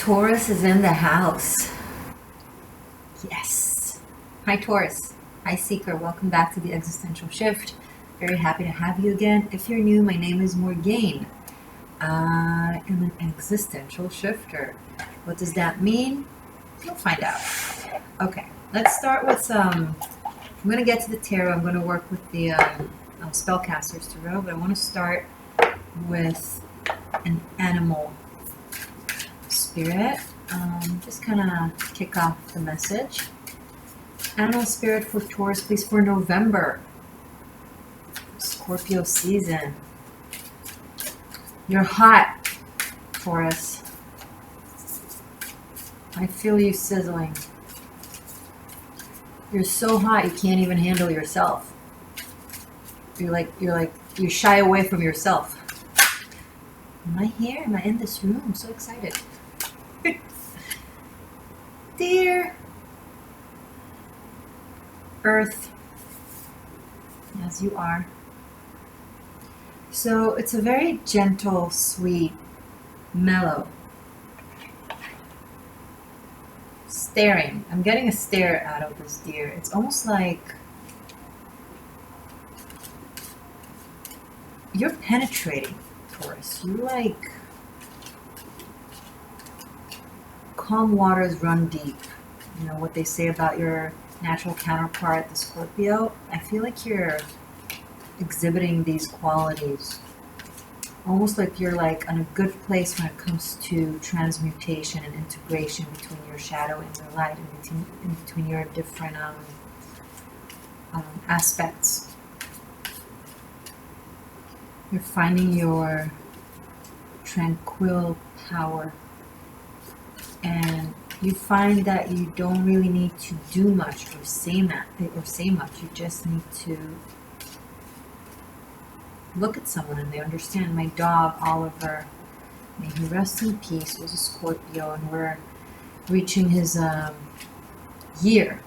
Taurus is in the house. Yes. Hi, Taurus. Hi, Seeker. Welcome back to the Existential Shift. Very happy to have you again. If you're new, my name is Morgane. I am an existential shifter. What does that mean? You'll find out. Okay, let's start with some. I'm going to get to the tarot. I'm going to work with the Spellcaster's Tarot, but I want to start with an animal spirit. Just kind of kick off the message. Animal spirit for Taurus, please, for November. Scorpio season. You're hot, Taurus. I feel you sizzling. You're so hot you can't even handle yourself. You shy away from yourself. Am I here? Am I in this room? I'm so excited. Dear Earth, as you are. So it's a very gentle, sweet, mellow staring. I'm getting a stare out of this deer. It's almost like you're penetrating, Taurus. You like calm waters run deep. You know what they say about your natural counterpart, the Scorpio? I feel like you're exhibiting these qualities. Almost like you're like in a good place when it comes to transmutation and integration between your shadow and your light, and in between your different aspects. You're finding your tranquil power, and you find that you don't really need to do much or say much. You just need to look at someone and they understand. My dog, Oliver, may he rest in peace, was a Scorpio, and we're reaching his year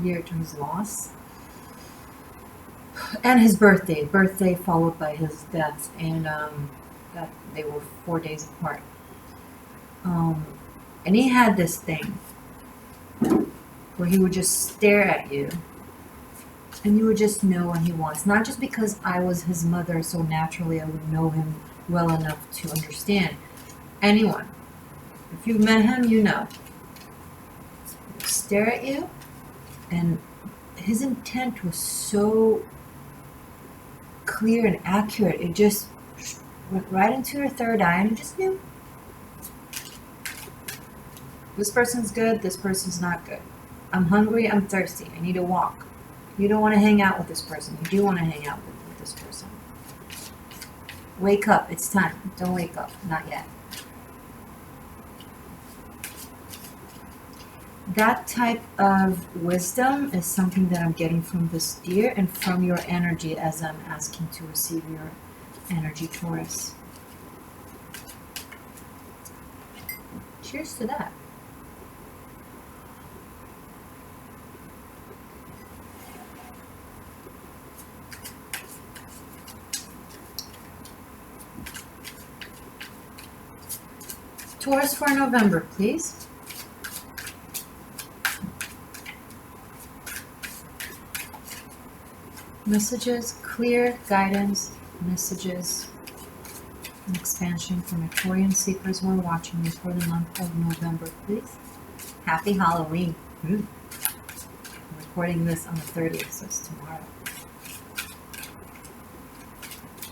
to his loss. And his birthday followed by his death, and that they were 4 days apart. And he had this thing where he would just stare at you, and you would just know what he wants. Not just because I was his mother, so naturally I would know him well enough to understand. Anyone, if you've met him, you know. He would stare at you, and his intent was so clear and accurate. It just went right into your third eye, and you just knew. This person's good, this person's not good. I'm hungry, I'm thirsty, I need a walk. You don't want to hang out with this person. You do want to hang out with this person. Wake up, it's time. Don't wake up, not yet. That type of wisdom is something that I'm getting from this deer and from your energy as I'm asking to receive your energy, Taurus. Cheers to that. Taurus for November, please. Messages, clear guidance, messages, and expansion for Victorian seekers who are watching me for the month of November, please. Happy Halloween. I'm recording this on the 30th, so it's tomorrow.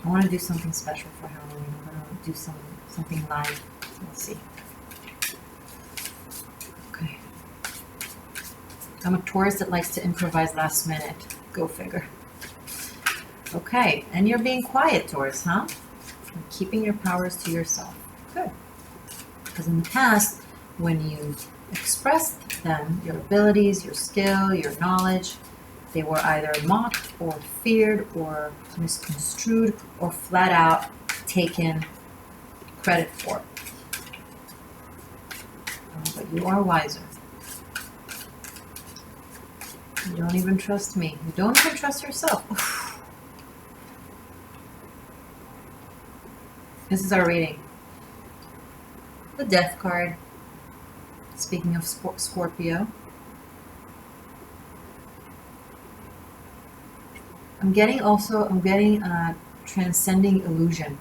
I want to do something special for Halloween. I'm going to do something live. We'll see. Okay. I'm a Taurus that likes to improvise last minute. Go figure. Okay, and you're being quiet, Taurus, huh? You're keeping your powers to yourself. Good. Because in the past, when you expressed them, your abilities, your skill, your knowledge, they were either mocked or feared or misconstrued or flat out taken credit for. But you are wiser. You don't even trust me. You don't even trust yourself. This is our reading. The Death card. Speaking of Scorpio, I'm getting transcending illusion.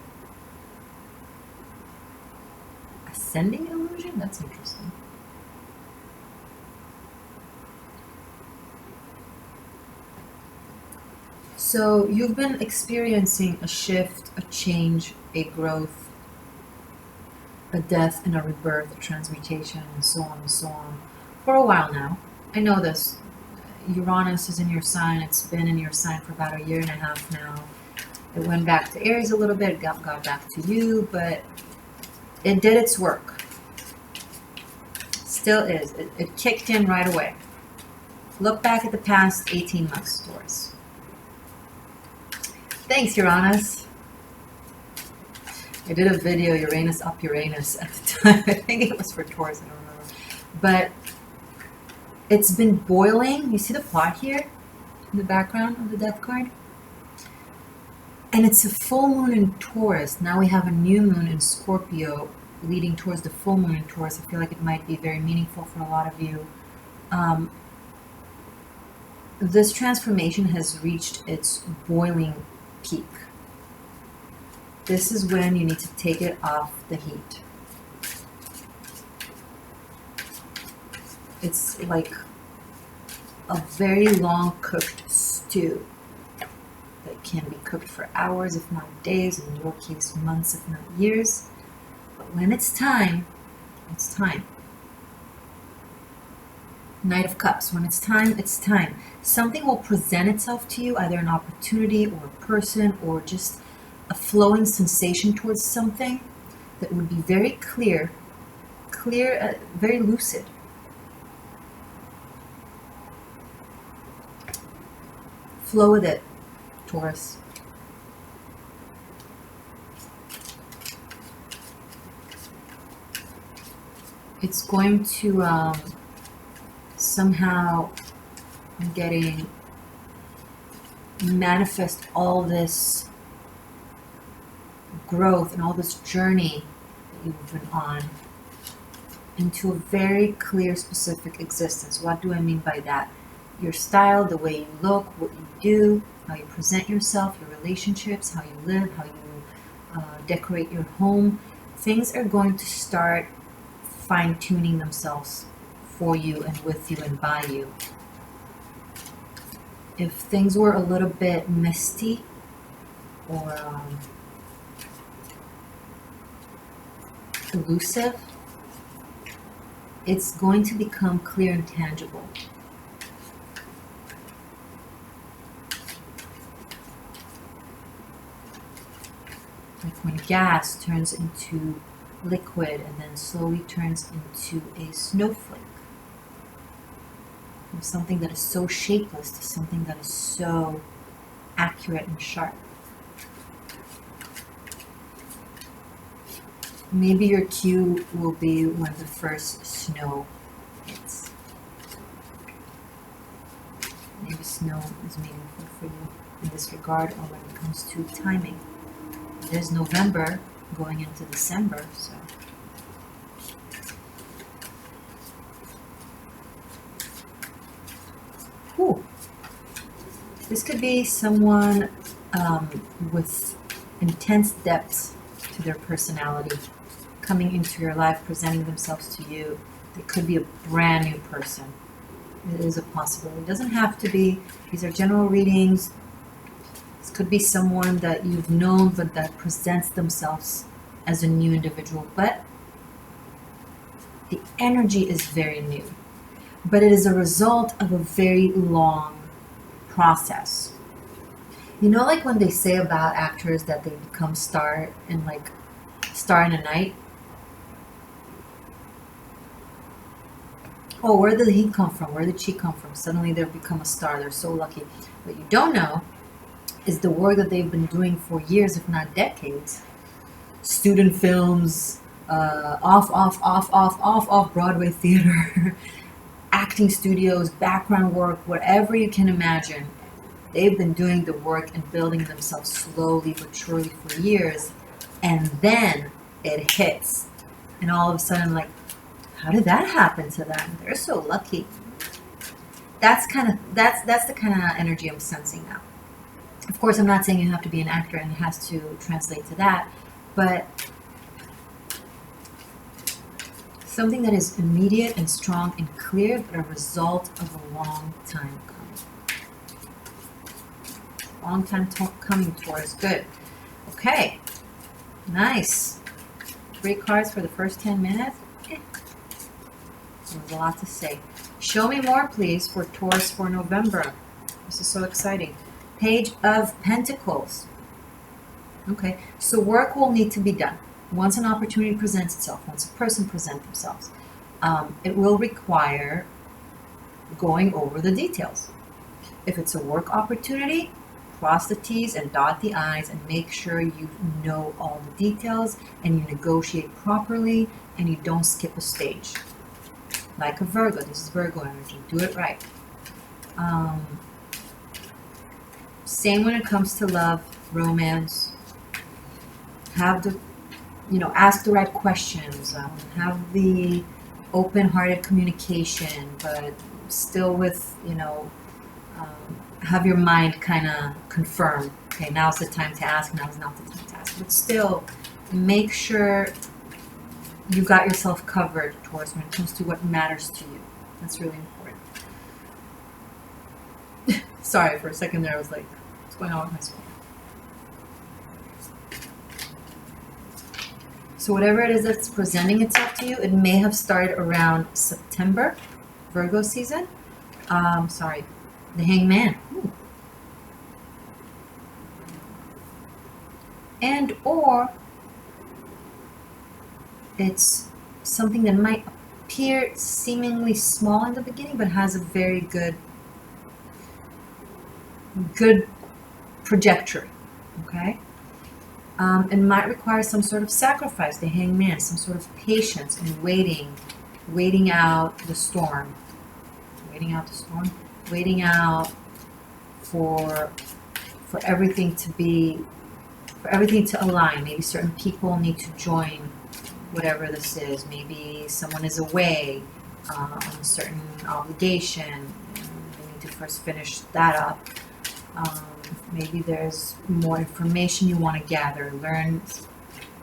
Ascending illusion? That's interesting. So you've been experiencing a shift, a change, a growth, a death and a rebirth, a transmutation, and so on and so on, for a while now. I know this. Uranus is in your sign. It's been in your sign for about 1.5 years now. It went back to Aries a little bit, got back to you, but it did its work. Still is. It kicked in right away. Look back at the past 18 months, Taurus. Thanks, Uranus. I did a video, Uranus up Uranus, at the time. I think it was for Taurus, I don't remember. But it's been boiling. You see the pot here in the background of the death card? And it's a full moon in Taurus. Now we have a new moon in Scorpio leading towards the full moon in Taurus. I feel like it might be very meaningful for a lot of you. This transformation has reached its boiling peak. This is when you need to take it off the heat. It's like a very long cooked stew that can be cooked for hours, if not days, in your case months, if not years. But when it's time, it's time. Knight of Cups, when it's time, it's time. Something will present itself to you, either an opportunity or a person or just a flowing sensation towards something that would be very clear, very lucid. Flow with it, Taurus. It's going to somehow, I'm getting, manifest all this growth and all this journey that you've been on into a very clear, specific existence. What do I mean by that? Your style, the way you look, what you do, how you present yourself, your relationships, how you live, how you decorate your home. Things are going to start fine-tuning themselves for you and with you and by you. If things were a little bit misty or elusive, it's going to become clear and tangible. Like when gas turns into liquid and then slowly turns into a snowflake. From something that is so shapeless to something that is so accurate and sharp. Maybe your cue will be when the first snow hits. Maybe snow is meaningful for you in this regard, or when it comes to timing. It is November going into December, so. Whew. This could be someone with intense depth to their personality coming into your life, presenting themselves to you. It could be a brand new person. It is a possibility. It doesn't have to be. These are general readings. This could be someone that you've known but that presents themselves as a new individual. But the energy is very new. But it is a result of a very long process. You know, like when they say about actors that they become star in a night? Oh, where did he come from? Where did she come from? Suddenly they've become a star. They're so lucky. What you don't know is the work that they've been doing for years, if not decades. Student films, off Broadway theater, acting studios, background work, whatever you can imagine. They've been doing the work and building themselves slowly but surely for years. And then it hits. And all of a sudden, like, How did that happen to them? They're so lucky. That's the kind of energy I'm sensing now. Of course, I'm not saying you have to be an actor and it has to translate to that, but something that is immediate and strong and clear, but a result of a long time coming. Long time coming towards good. Okay, nice. 3 cards for the first 10 minutes. There's a lot to say. Show me more, please, for Taurus for November. This is so exciting. Page of Pentacles. Okay, so work will need to be done. Once an opportunity presents itself, once a person presents themselves, it will require going over the details. If it's a work opportunity, cross the T's and dot the I's and make sure you know all the details and you negotiate properly and you don't skip a stage. Like a Virgo, this is Virgo energy. Do it right. Same when it comes to love, romance. Have the, ask the right questions. Have the open-hearted communication, but still with, have your mind kind of confirm. Okay, now's the time to ask. Now's not the time to ask. But still, make sure you got yourself covered towards when it comes to what matters to you. That's really important. Sorry, for a second there I was like, what's going on with my screen? So whatever it is that's presenting itself to you, it may have started around September, Virgo season. Sorry, the Hangman. Ooh. And or it's something that might appear seemingly small in the beginning, but has a very good trajectory. Okay, it might require some sort of sacrifice. The Hangman, some sort of patience and waiting out the storm, waiting out for everything to align. Maybe certain people need to join whatever this is. Maybe someone is away on a certain obligation. They need to first finish that up. Maybe there's more information you want to gather, learn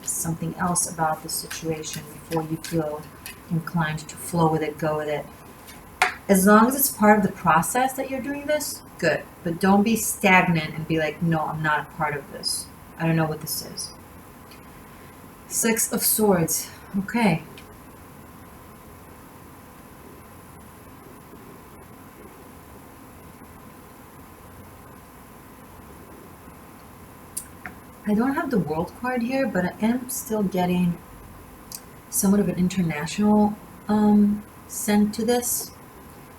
something else about the situation before you feel inclined to flow with it, go with it. As long as it's part of the process that you're doing this, good. But don't be stagnant and be like, no, I'm not a part of this. I don't know what this is. 6 of Swords. Okay. I don't have the World card here, but I am still getting somewhat of an international scent to this.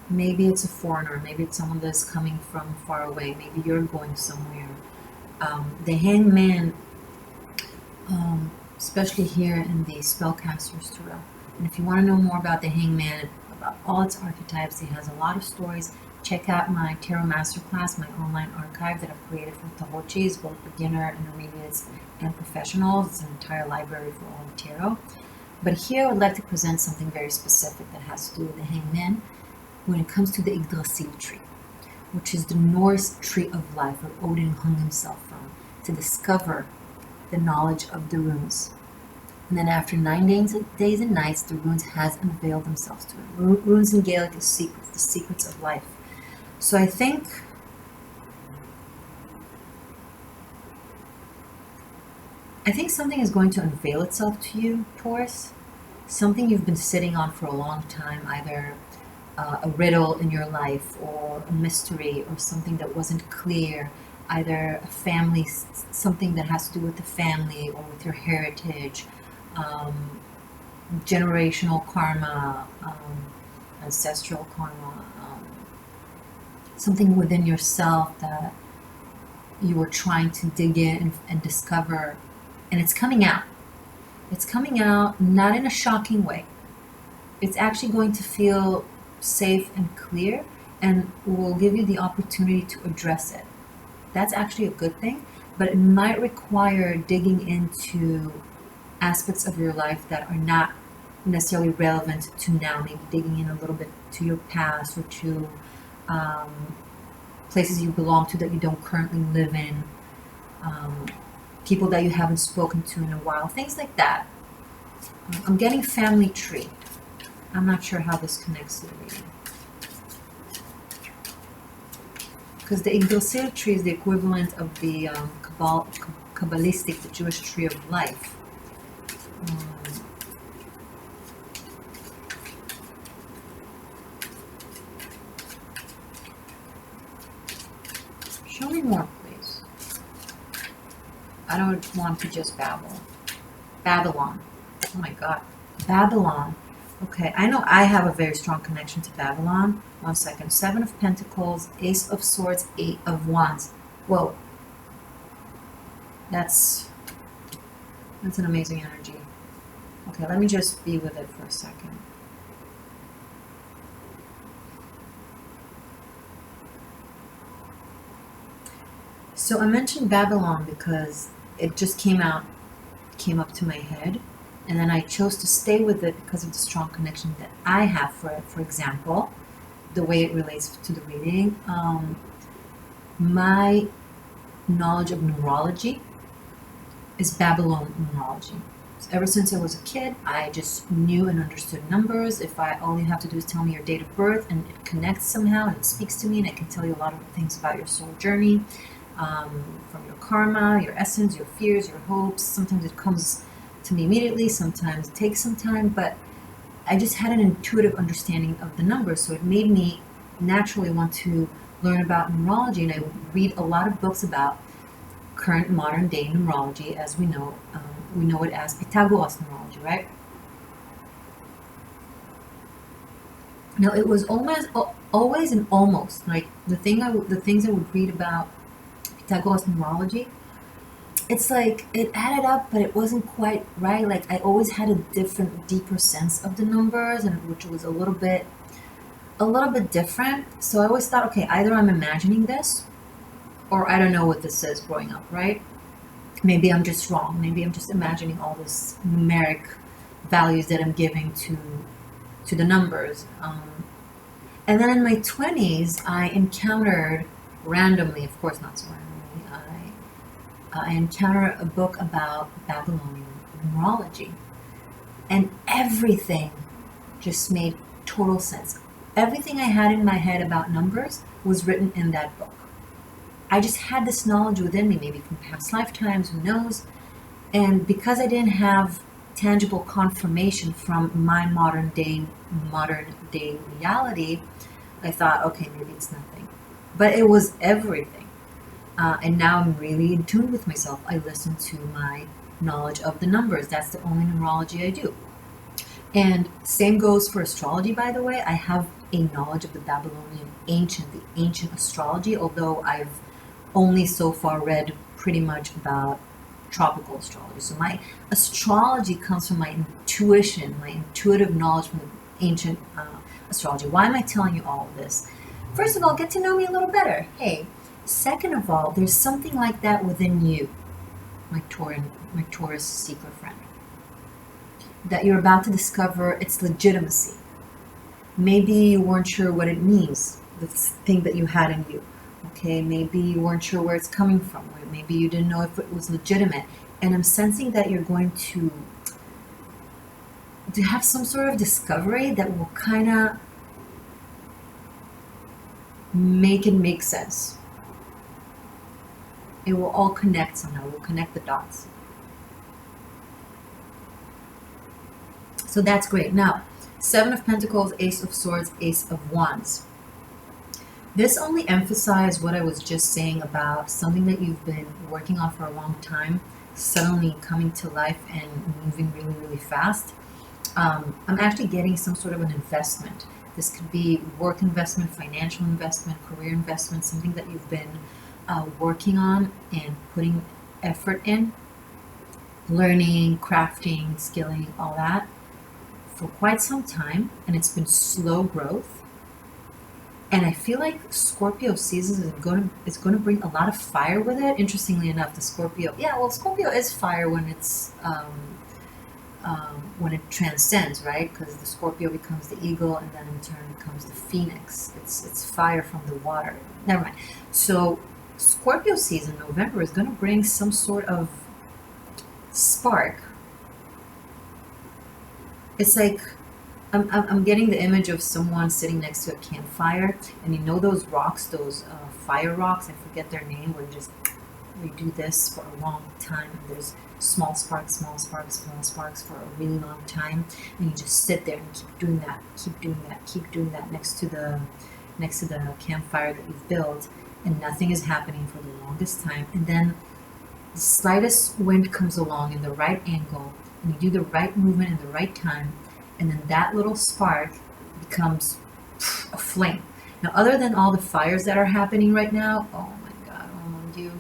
Maybe it's a foreigner. Maybe it's someone that's coming from far away. Maybe you're going somewhere. The Hangman, especially here in the Spellcaster's Tarot. And if you want to know more about the Hangman, about all its archetypes, it has a lot of stories. Check out my Tarot Masterclass, my online archive that I've created for Tahochis, both beginner, intermediates, and professionals. It's an entire library for all of tarot. But here I would like to present something very specific that has to do with the Hangman when it comes to the Yggdrasil tree, which is the Norse tree of life where Odin hung himself from to discover the knowledge of the runes. And then after 9 days and nights, the runes has unveiled themselves to it. Runes in Gaelic is secrets, the secrets of life. So I think something is going to unveil itself to you, Taurus. Something you've been sitting on for a long time, either a riddle in your life or a mystery or something that wasn't clear, either a family, something that has to do with the family or with your heritage, generational karma, ancestral karma, something within yourself that you were trying to dig in and discover, and it's coming out. It's coming out not in a shocking way. It's actually going to feel safe and clear and will give you the opportunity to address it. That's actually a good thing, but it might require digging into aspects of your life that are not necessarily relevant to now, maybe digging in a little bit to your past or to places you belong to that you don't currently live in, people that you haven't spoken to in a while, things like that. I'm getting family tree. I'm not sure how this connects to the reading. Because the Existential tree is the equivalent of the Kabbalistic, the Jewish tree of life. Show me more, please. I don't want to just babble. Babylon. Oh my God. Babylon. Okay, I know I have a very strong connection to Babylon. 1 second. 7 of Pentacles, Ace of Swords, 8 of Wands. Whoa. That's an amazing energy. Okay, let me just be with it for a second. So I mentioned Babylon because it just came up to my head, and then I chose to stay with it because of the strong connection that I have for it. For example, the way it relates to the reading, my knowledge of numerology is Babylon numerology. So ever since I was a kid, I just knew and understood numbers. If all you have to do is tell me your date of birth, and it connects somehow, and it speaks to me, and it can tell you a lot of things about your soul journey, from your karma, your essence, your fears, your hopes. Sometimes it comes to me immediately, sometimes it takes some time, but I just had an intuitive understanding of the numbers, so it made me naturally want to learn about numerology, and I would read a lot of books about current modern day numerology, as we know it as Pythagoras numerology, right? Now it was always and almost like the things I would read about Pythagoras numerology. It's like it added up, but it wasn't quite right. Like I always had a different, deeper sense of the numbers, and which was a little bit different. So I always thought, okay, either I'm imagining this, or I don't know what this is growing up, right? Maybe I'm just wrong. Maybe I'm just imagining all this numeric values that I'm giving to the numbers. And then in my 20s, I encountered randomly, of course not so randomly, I encountered a book about Babylonian numerology, and everything just made total sense. Everything I had in my head about numbers was written in that book. I just had this knowledge within me, maybe from past lifetimes, who knows? And because I didn't have tangible confirmation from my modern day reality, I thought, okay, maybe it's nothing. But it was everything. And now I'm really in tune with myself. I listen to my knowledge of the numbers. That's the only numerology I do. And same goes for astrology, by the way. I have a knowledge of the Babylonian the ancient astrology, although I've only so far read pretty much about tropical astrology. So my astrology comes from my intuition, my intuitive knowledge from the ancient astrology. Why am I telling you all of this? First of all, get to know me a little better. Hey. Second of all, there's something like that within you, my Taurus seeker friend, that you're about to discover its legitimacy. Maybe you weren't sure what it means, the thing that you had in you. Okay, maybe you weren't sure where it's coming from. Maybe you didn't know if it was legitimate. And I'm sensing that you're going to have some sort of discovery that will kind of make it make sense. It will all connect somehow. We'll connect the dots. So that's great. Now, 7 of Pentacles, Ace of Swords, Ace of Wands. This only emphasized what I was just saying about something that you've been working on for a long time, suddenly coming to life and moving really, really fast. I'm actually getting some sort of an investment. This could be work investment, financial investment, career investment, something that you've been working on and putting effort in, learning, crafting, skilling, all that for quite some time, and it's been slow growth. And I feel like Scorpio season is going to bring a lot of fire with it. Interestingly enough, Scorpio is fire when it's when it transcends, right? Because the Scorpio becomes the eagle, and then in turn becomes the phoenix. It's fire from the water. Never mind. So Scorpio season, November, is going to bring some sort of spark. It's like I'm getting the image of someone sitting next to a campfire, and you know those rocks, those fire rocks, I forget their name, where you do this for a long time, and there's small sparks, small sparks, small sparks for a really long time, and you just sit there and keep doing that, keep doing that, keep doing that next to the campfire that you've built, and nothing is happening for the longest time, and then the slightest wind comes along in the right angle, and you do the right movement in the right time, and then that little spark becomes a flame. Now, other than all the fires that are happening right now, oh my God, oh mon Dieu,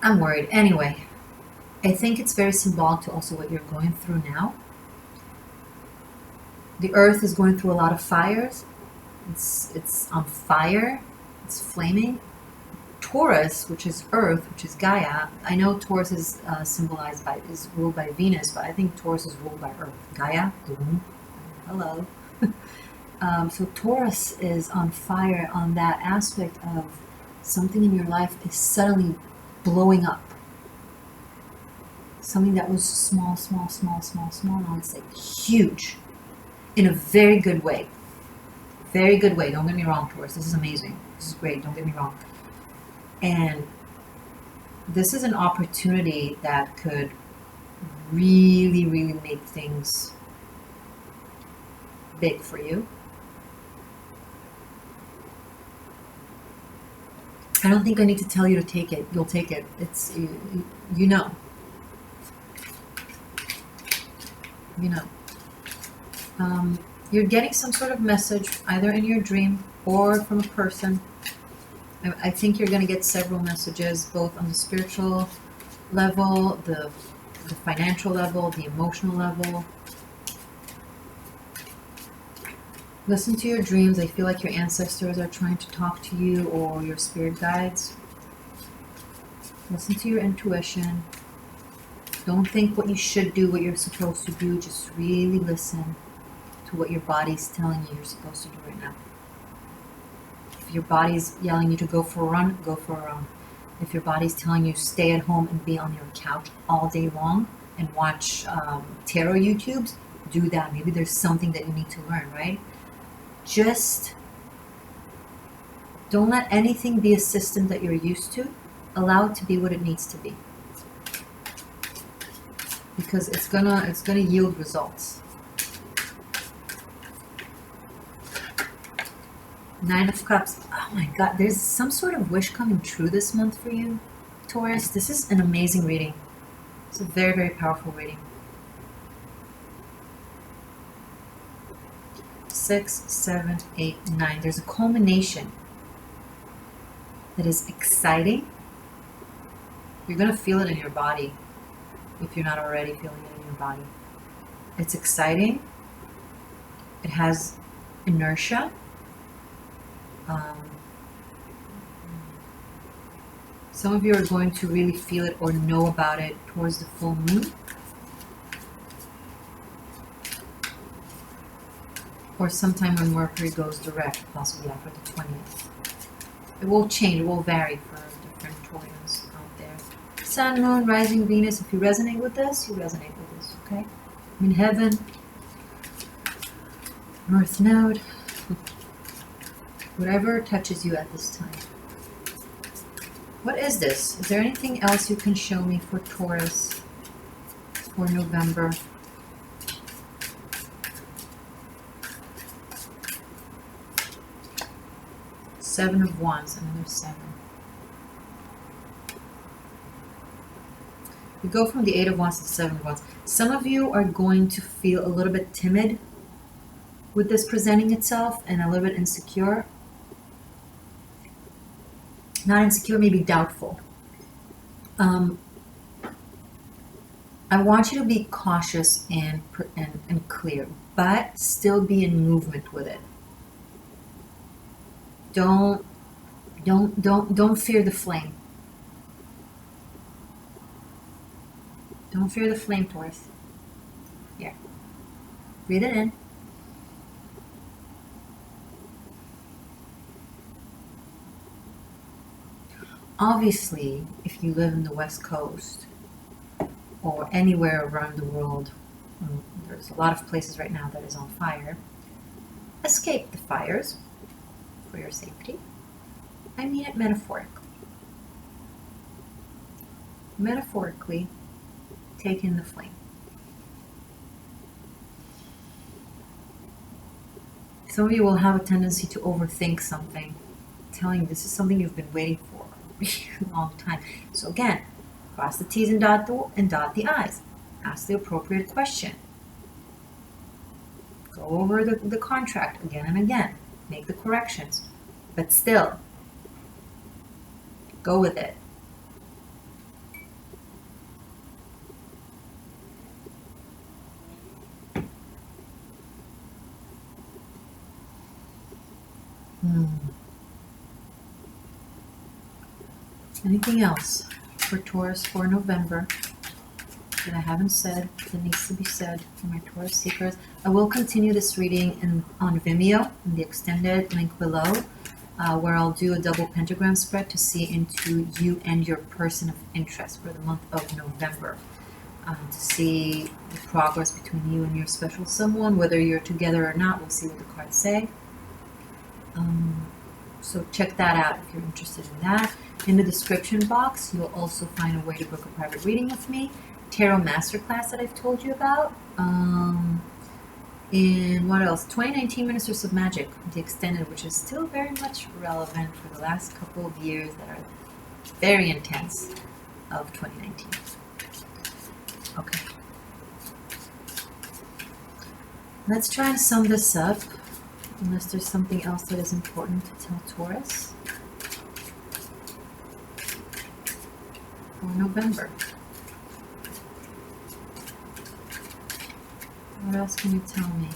I'm worried. Anyway, I think it's very symbolic to also what you're going through now. The earth is going through a lot of fires. It's on fire. It's flaming. Taurus, which is Earth, which is Gaia. I know Taurus is is ruled by Venus, but I think Taurus is ruled by Earth. Gaia. Hello. So Taurus is on fire on that aspect of something in your life is suddenly blowing up. Something that was small, now it's like huge, in a very good way. Very good way. Don't get me wrong, Taurus. This is amazing. This is great. Don't get me wrong. And this is an opportunity that could really, really make things big for you. I don't think I need to tell you to take it. You'll take it. It's, you know. You know. You're getting some sort of message, either in your dream or from a person. I think you're going to get several messages, both on the spiritual level, the financial level, the emotional level. Listen to your dreams. I feel like your ancestors are trying to talk to you, or your spirit guides. Listen to your intuition. Don't think what you should do, what you're supposed to do. Just really listen to what your body's telling you you're supposed to do right now. If your body's yelling you to go for a run, go for a run. If your body's telling you stay at home and be on your couch all day long and watch tarot YouTubes, do that. Maybe there's something that you need to learn, right? Just don't let anything be a system that you're used to. Allow it to be what it needs to be, because it's gonna yield results. 9 of Cups. Oh my God, there's some sort of wish coming true this month for you, Taurus. This is an amazing reading. It's a very, very powerful reading. 6, 7, 8, 9. There's a culmination that is exciting. You're going to feel it in your body if you're not already feeling it in your body. It's exciting. It has inertia. Some of you are going to really feel it or know about it towards the full moon, or sometime when Mercury goes direct, possibly after the 20th. It will change, it will vary for different Taurians out there. Sun, Moon, Rising, Venus. If you resonate with this, you resonate with this, okay? I'm in heaven. North Node. Whatever touches you at this time. What is this? Is there anything else you can show me for Taurus for November? Seven of Wands, another 7. We go from the 8 of Wands to the 7 of Wands. Some of you are going to feel a little bit timid with this presenting itself, and a little bit insecure. Not insecure, maybe doubtful. I want you to be cautious and clear, but still be in movement with it. Don't fear the flame. Don't fear the flame, Taurus. Here. Breathe it in. Obviously, if you live in the West Coast or anywhere around the world, there's a lot of places right now that is on fire. Escape the fires for your safety. I mean it metaphorically. Metaphorically, take in the flame. Some of you will have a tendency to overthink something, telling you this is something you've been waiting for a really long time. So again, cross the T's and dot the I's. Ask the appropriate question. Go over the contract again and again. Make the corrections. But still, go with it. Anything else for Taurus for November that I haven't said that needs to be said for my Taurus seekers? I will continue this reading on Vimeo in the extended link below, where I'll do a double pentagram spread to see into you and your person of interest for the month of November, to see the progress between you and your special someone, whether you're together or not. We'll see what the cards say. So check that out if you're interested in that. In the description box, you'll also find a way to book a private reading with me. Tarot Masterclass that I've told you about. In what else? 2019 Ministers of Magic, the extended, which is still very much relevant for the last couple of years that are very intense of 2019. Okay. Let's try and sum this up, unless there's something else that is important to tell Taurus for November. What else can you tell me?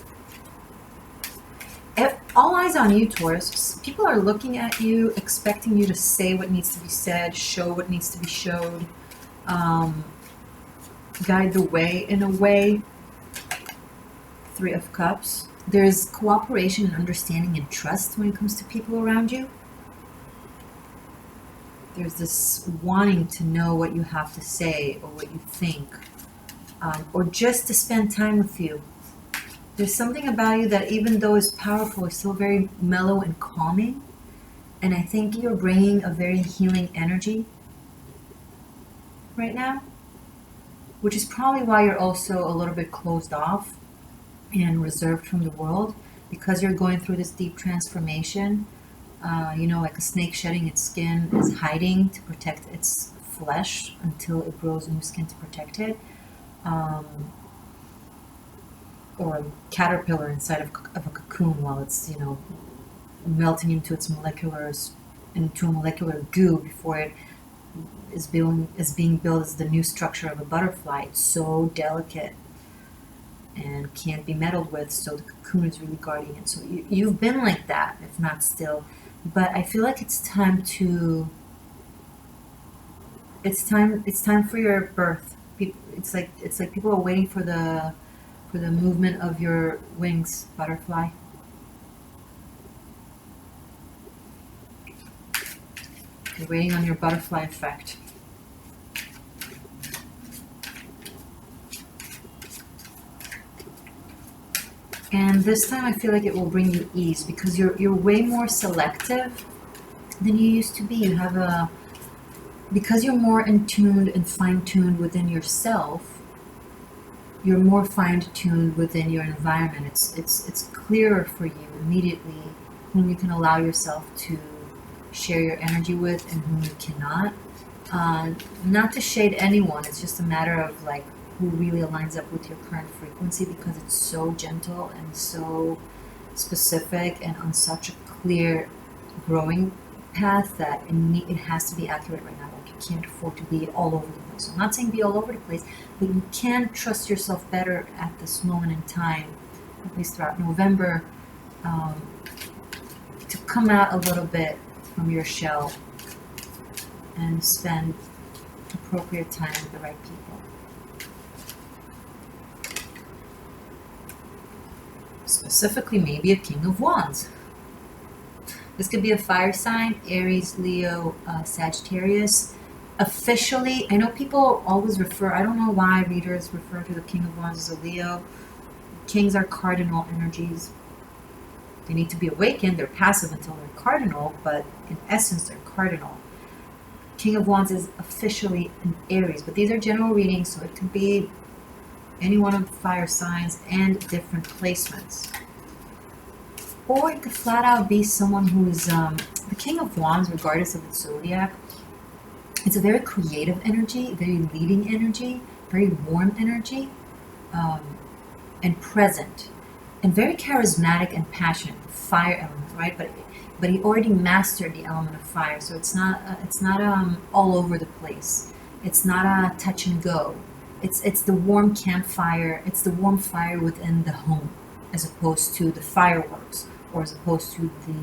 All eyes on you, Taurus. People are looking at you, expecting you to say what needs to be said, show what needs to be showed, guide the way in a way. 3 of Cups. There's cooperation and understanding and trust when it comes to people around you. There's this wanting to know what you have to say or what you think, or just to spend time with you. There's something about you that, even though it's powerful, is still very mellow and calming. And I think you're bringing a very healing energy right now, which is probably why you're also a little bit closed off and reserved from the world, because you're going through this deep transformation. Like a snake shedding its skin is hiding to protect its flesh until it grows new skin to protect it. Or a caterpillar inside of a cocoon while it's, melting into a molecular goo before it is being built as the new structure of a butterfly. It's so delicate and can't be meddled with, so the cocoon is really guarding it. So you've been like that, if not still. But I feel like it's time for your birth. It's like people are waiting for the movement of your wings, butterfly. You're waiting on your butterfly effect. And this time I feel like it will bring you ease, because you're way more selective than you used to be. You have because you're more in tuned and fine-tuned within yourself, you're more fine-tuned within your environment. It's clearer for you immediately whom you can allow yourself to share your energy with and whom you cannot. Not to shade anyone, it's just a matter of like who really aligns up with your current frequency, because it's so gentle and so specific and on such a clear growing path that it has to be accurate right now. Like, you can't afford to be all over the place. I'm not saying be all over the place, but you can trust yourself better at this moment in time, at least throughout November, to come out a little bit from your shell and spend appropriate time with the right people. Specifically, maybe a King of Wands. This could be a fire sign, Aries, Leo, Sagittarius. Officially, I know people always refer, I don't know why readers refer to the King of Wands as a Leo. Kings are cardinal energies. They need to be awakened. They're passive until they're cardinal, but in essence, they're cardinal. King of Wands is officially an Aries, but these are general readings, so it could be any one of the fire signs and different placements. Or it could flat out be someone who's the King of Wands, regardless of its zodiac. It's a very creative energy, very leading energy, very warm energy, and present, and very charismatic and passionate. Fire element, right? But he already mastered the element of fire, so it's not all over the place. It's not a touch and go. It's the warm campfire. It's the warm fire within the home, as opposed to the fireworks, or as opposed to the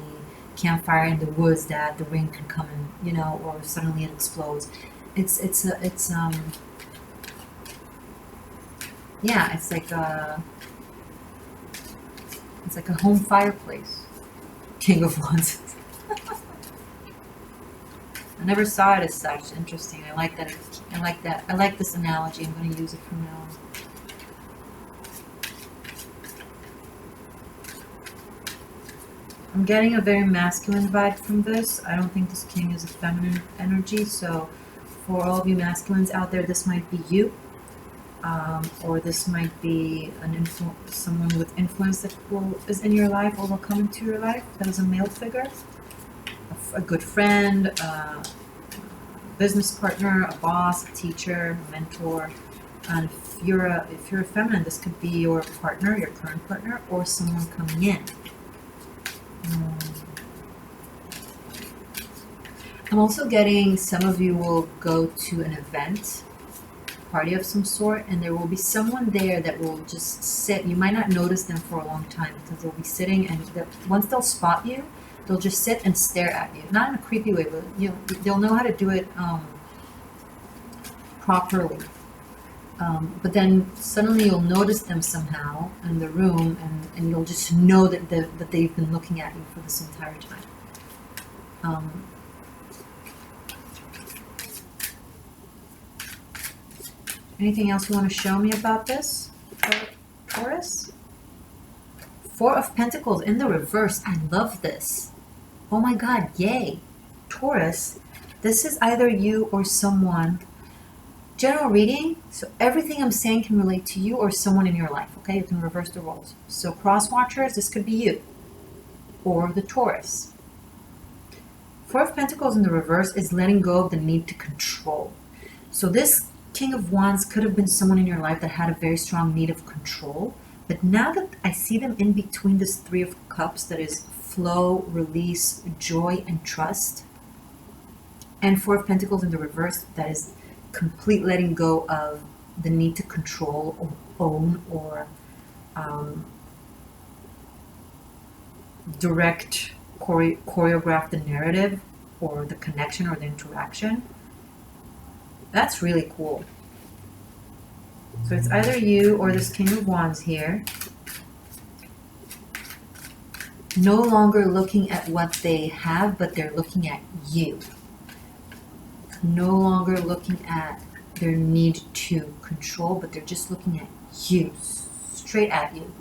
campfire in the woods that the rain can come in, you know, or suddenly it explodes. It's like a home fireplace. King of Wands. I never saw it as such. Interesting. I like that. I like this analogy. I'm going to use it from now on. I'm getting a very masculine vibe from this. I don't think this king is a feminine energy. So for all of you masculines out there, this might be you. Or this might be someone with influence that is in your life or will come into your life that is a male figure, a good friend, a business partner, a boss, a teacher, a mentor. And if you're a feminine, this could be your partner, your current partner, or someone coming in. I'm also getting some of you will go to an event, party of some sort, and there will be someone there that will just sit. You might not notice them for a long time because they'll be sitting, and once they'll spot you, they'll just sit and stare at you. Not in a creepy way, but they'll know how to do it properly. But then suddenly you'll notice them somehow in the room, and you'll just know that they've been looking at you for this entire time. Anything else you want to show me about this, Taurus? Four of Pentacles in the reverse. I love this. Oh my God, yay. Taurus, this is either you or someone. General reading, so everything I'm saying can relate to you or someone in your life, okay? You can reverse the roles. So cross watchers, this could be you or the Taurus. Four of Pentacles in the reverse is letting go of the need to control. So this King of Wands could have been someone in your life that had a very strong need of control. But now that I see them in between this Three of Cups, that is flow, release, joy, and trust, and Four of Pentacles in the reverse, that is complete letting go of the need to control or own or direct, choreograph the narrative or the connection or the interaction. That's really cool. So it's either you or this King of Wands here. No longer looking at what they have, but they're looking at you. No longer looking at their need to control, but they're just looking at you, straight at you.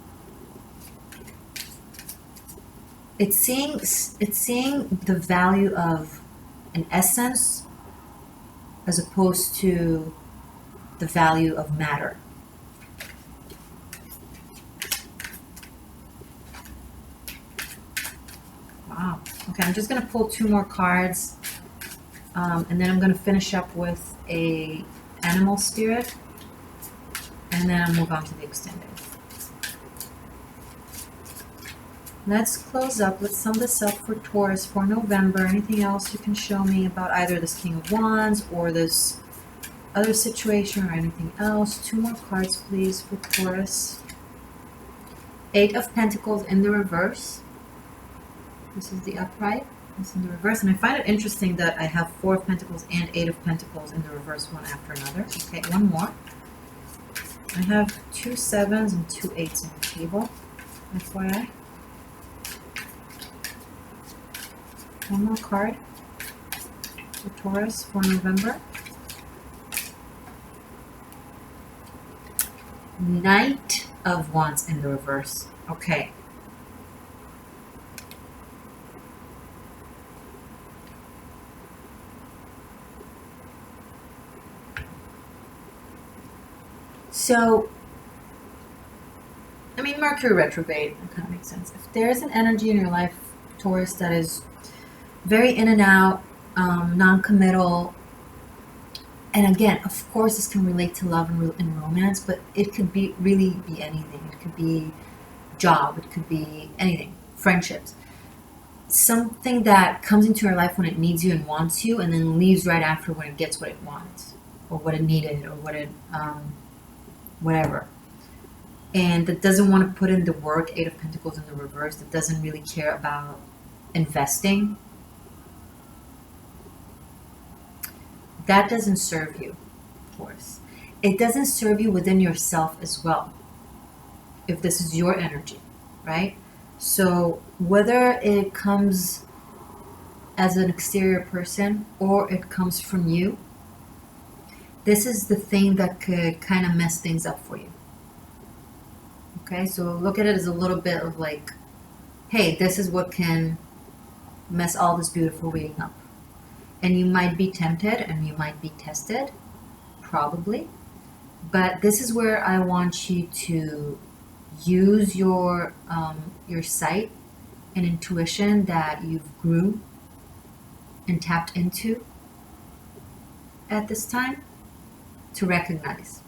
It's seeing the value of an essence as opposed to the value of matter. Wow. Okay, I'm just going to pull two more cards, and then I'm going to finish up with a animal spirit, and then I'll move on to the extended. Let's close up. Let's sum this up for Taurus for November. Anything else you can show me about either this King of Wands or this other situation or anything else? Two more cards, please, for Taurus. Eight of Pentacles in the reverse. This is the upright. This is in the reverse. And I find it interesting that I have Four of Pentacles and Eight of Pentacles in the reverse, one after another. Okay, one more. I have two sevens and two eights on the table. FYI. One more card for Taurus for November. Knight of Wands in the reverse. Okay. So, I mean, Mercury retrograde, that kind of makes sense. If there's an energy in your life, Taurus, that is very in and out, non-committal, and again, of course, this can relate to love and romance, but it could be really be anything. It could be job, it could be anything, friendships. Something that comes into your life when it needs you and wants you, and then leaves right after when it gets what it wants, or what it needed, or what it, whatever. And that doesn't want to put in the work, Eight of Pentacles in the reverse, that doesn't really care about investing. That doesn't serve you, of course. It doesn't serve you within yourself as well, if this is your energy, right? So whether it comes as an exterior person or it comes from you, this is the thing that could kind of mess things up for you. Okay, so look at it as a little bit of like, hey, this is what can mess all this beautiful reading up. And you might be tempted and you might be tested, probably. But this is where I want you to use your sight and intuition that you've grew and tapped into at this time to recognize.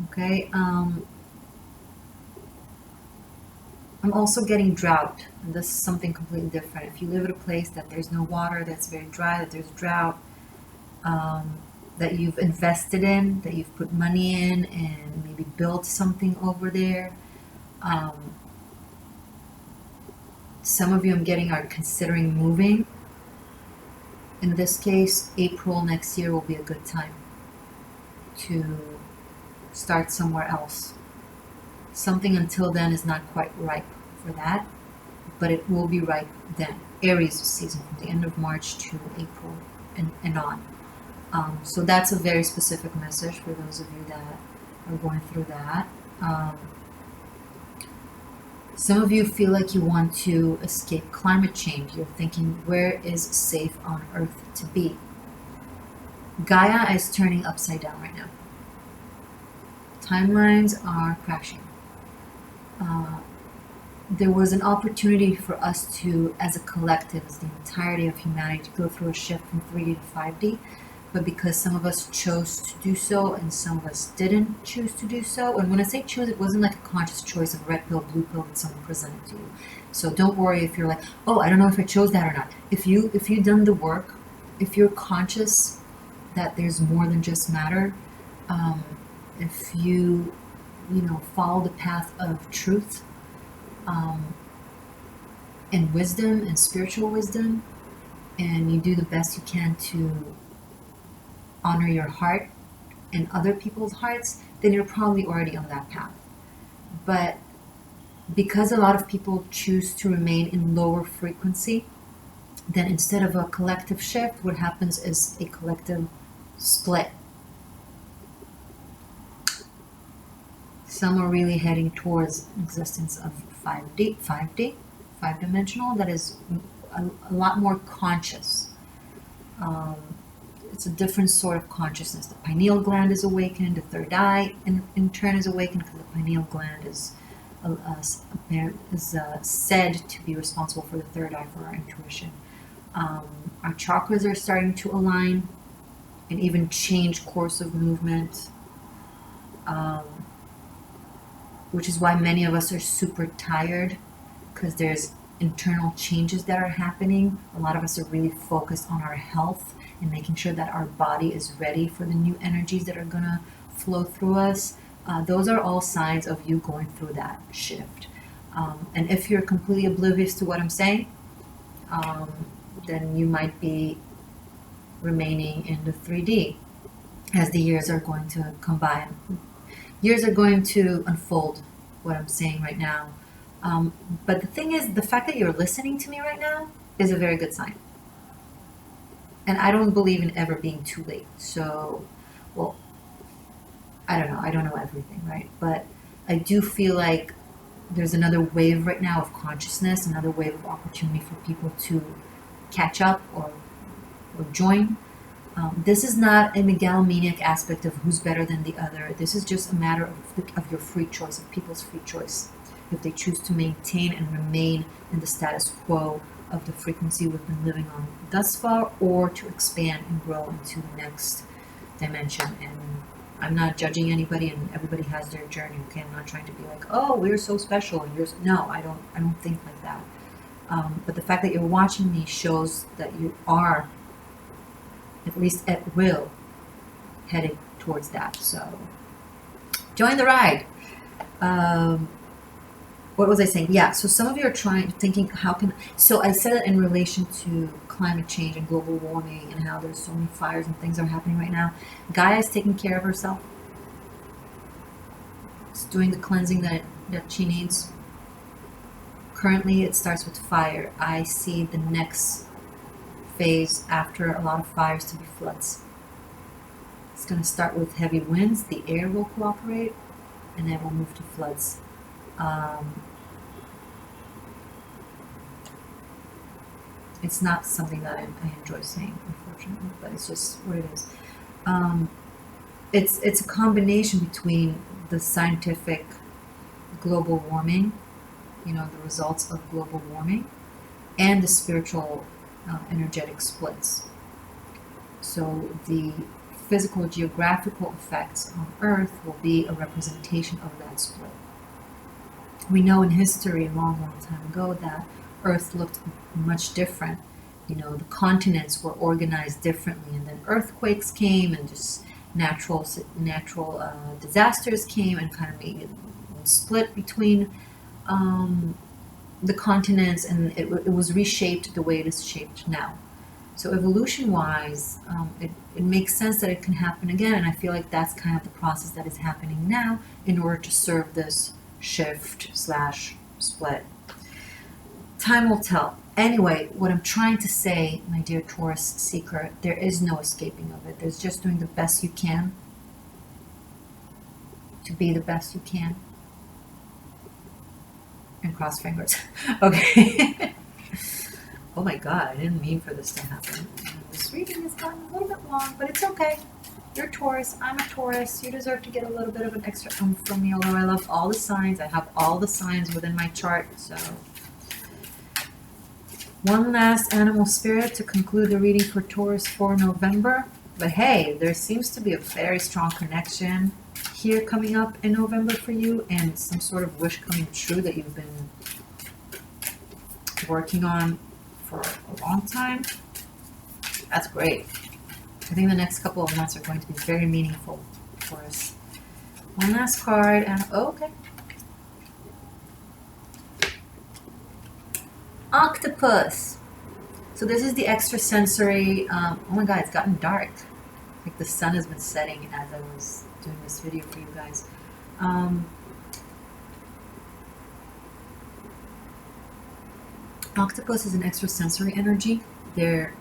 Okay. I'm also getting drought, and this is something completely different. If you live at a place that there's no water, that's very dry, that there's drought, that you've invested in, that you've put money in, and maybe built something over there. Some of you I'm getting are considering moving. In this case, April next year will be a good time to start somewhere else. Something until then is not quite ripe for that, but it will be ripe then. Aries season from the end of March to April and on. So that's a very specific message for those of you that are going through that. Some of you feel like you want to escape climate change. You're thinking, where is safe on Earth to be? Gaia is turning upside down right now. Timelines are crashing. There was an opportunity for us to, as a collective, as the entirety of humanity, to go through a shift from 3D to 5D, but because some of us chose to do so and some of us didn't choose to do so, and when I say choose, it wasn't like a conscious choice of red pill, blue pill that someone presented to you. So don't worry if you're like, oh, I don't know if I chose that or not. If you've done the work, if you're conscious that there's more than just matter, if you follow the path of truth, and wisdom and spiritual wisdom, and you do the best you can to honor your heart and other people's hearts, then you're probably already on that path. But because a lot of people choose to remain in lower frequency, then instead of a collective shift, what happens is a collective split. Some are really heading towards an existence of 5D, 5-dimensional, that is a lot more conscious. It's a different sort of consciousness. The pineal gland is awakened, the third eye in turn is awakened, because the pineal gland is said to be responsible for the third eye, for our intuition. Our chakras are starting to align and even change course of movement. Which is why many of us are super tired, because there's internal changes that are happening. A lot of us are really focused on our health and making sure that our body is ready for the new energies that are gonna flow through us. Those are all signs of you going through that shift. And if you're completely oblivious to what I'm saying, then you might be remaining in the 3D as the years are going to come by. Years are going to unfold what I'm saying right now. But the thing is, the fact that you're listening to me right now is a very good sign. And I don't believe in ever being too late. So, well, I don't know. I don't know everything, right? But I do feel like there's another wave right now of consciousness, another wave of opportunity for people to catch up or join. This is not a megalomaniac aspect of who's better than the other. This is just a matter of your free choice, of people's free choice. If they choose to maintain and remain in the status quo of the frequency we've been living on thus far, or to expand and grow into the next dimension. And I'm not judging anybody, and everybody has their journey. Okay, I'm not trying to be like, oh, we're so special, and you're no. I don't think like that. But the fact that you're watching me shows that you are, at least at will, headed towards that. So join the ride. What was I saying? Yeah, so some of you are thinking, how can, so I said that in relation to climate change and global warming and how there's so many fires and things are happening right now. Gaia is taking care of herself. It's doing the cleansing that she needs. Currently, it starts with fire. I see the next phase after a lot of fires to be floods. It's going to start with heavy winds. The air will cooperate, and then we'll move to floods. It's not something that I enjoy saying, unfortunately, but it's just what it is. It's a combination between the scientific global warming, the results of global warming, and the spiritual energetic splits. So the physical geographical effects on Earth will be a representation of that split. We know in history, a long time ago, that Earth looked much different. The continents were organized differently, and then earthquakes came, and just natural disasters came and kind of made it split between the continents, and it was reshaped the way it is shaped now. So evolution-wise, it makes sense that it can happen again, and I feel like that's kind of the process that is happening now in order to serve this shift/split. Time will tell. Anyway, what I'm trying to say, my dear Taurus seeker, there is no escaping of it. There's just doing the best you can to be the best you can. And cross fingers. Okay. Oh my God, I didn't mean for this to happen. This reading has gotten a little bit long, but it's okay. You're Taurus, I'm a Taurus. You deserve to get a little bit of an extra oomph from me, although I love all the signs. I have all the signs within my chart, so. One last animal spirit to conclude the reading for Taurus for November. But hey, there seems to be a very strong connection here coming up in November for you, and some sort of wish coming true that you've been working on for a long time. That's great. I think the next couple of months are going to be very meaningful for us. One last card, and okay. Octopus. So this is the extrasensory. Oh my God, it's gotten dark. Like the sun has been setting as I was doing this video for you guys. Octopus is an extrasensory energy. Their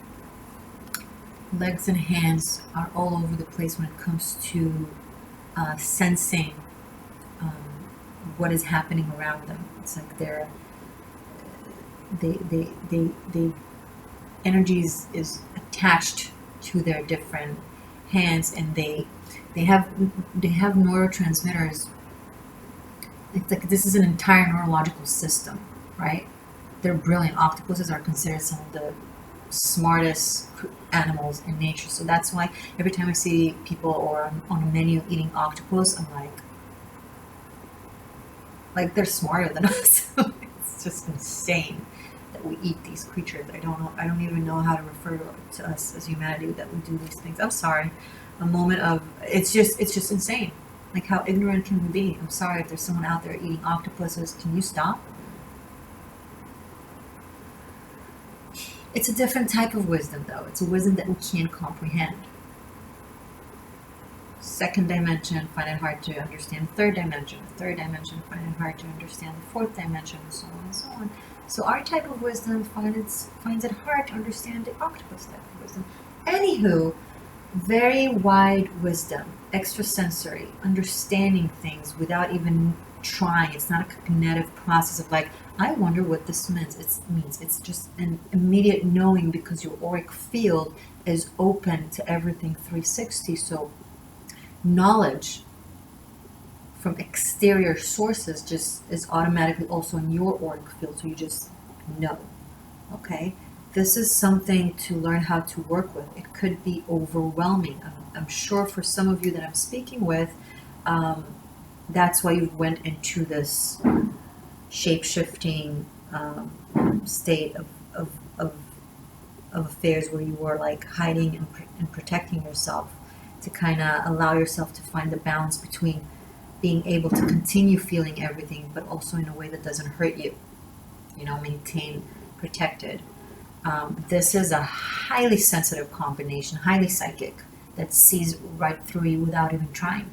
legs and hands are all over the place when it comes to sensing what is happening around them. It's like they energy is attached to their different hands, and they have neurotransmitters. It's like this is an entire neurological system, right? They're brilliant. Octopuses are considered some of the smartest animals in nature. So that's why every time I see people or on a menu eating octopus, I'm like they're smarter than us. It's just insane that we eat these creatures. I don't even know how to refer to us as humanity that we do these things. I'm sorry. A moment of it's just insane. Like, how ignorant can we be? I'm sorry if there's someone out there eating octopuses. Can you stop? It's a different type of wisdom, though. It's a wisdom that we can't comprehend. second dimension find it hard to understand third dimension. Third dimension find it hard to understand the fourth dimension, and so on and so on. So our type of wisdom finds it hard to understand the octopus type of wisdom. Anywho, very wide wisdom, extrasensory, understanding things without even trying. It's not a cognitive process of like, I wonder what this means. It's just an immediate knowing because your auric field is open to everything 360. So knowledge from exterior sources just is automatically also in your auric field. So you just know. Okay? This is something to learn how to work with. It could be overwhelming. I'm sure for some of you that I'm speaking with, that's why you went into this shape-shifting state of affairs where you were like hiding and protecting yourself to kind of allow yourself to find the balance between being able to continue feeling everything, but also in a way that doesn't hurt you. You know, maintain protected. This is a highly sensitive combination, highly psychic, that sees right through you without even trying.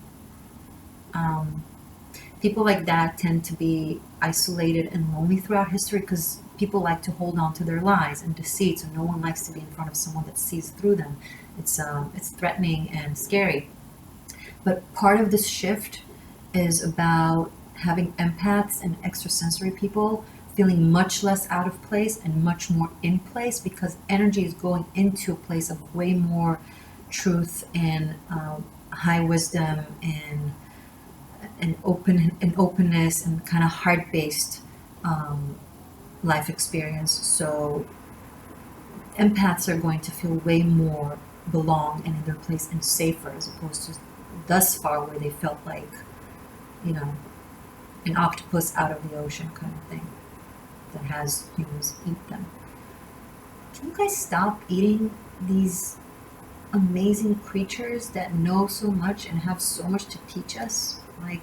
People like that tend to be isolated and lonely throughout history because people like to hold on to their lies and deceit, so no one likes to be in front of someone that sees through them. It's threatening and scary. But part of this shift is about having empaths and extrasensory people feeling much less out of place and much more in place because energy is going into a place of way more truth and high wisdom and openness and kind of heart-based life experience. So empaths are going to feel way more belong and in their place and safer as opposed to thus far where they felt like, you know, an octopus out of the ocean kind of thing that has humans eat them. Can you guys stop eating these amazing creatures that know so much and have so much to teach us? Like,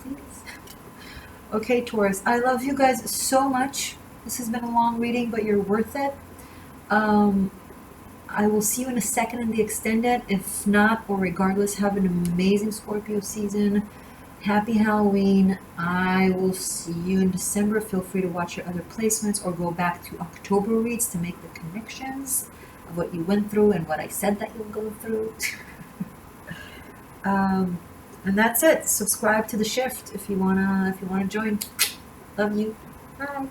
please. Okay, Taurus, I love you guys so much. This has been a long reading, but you're worth it. I will see you in a second in the extended. If not, or regardless, have an amazing Scorpio season. Happy Halloween. I will see you in December. Feel free to watch your other placements or go back to October reads to make the connections of what you went through and what I said that you'll go through. And that's it. Subscribe to the shift if you wanna join. Love you. Bye.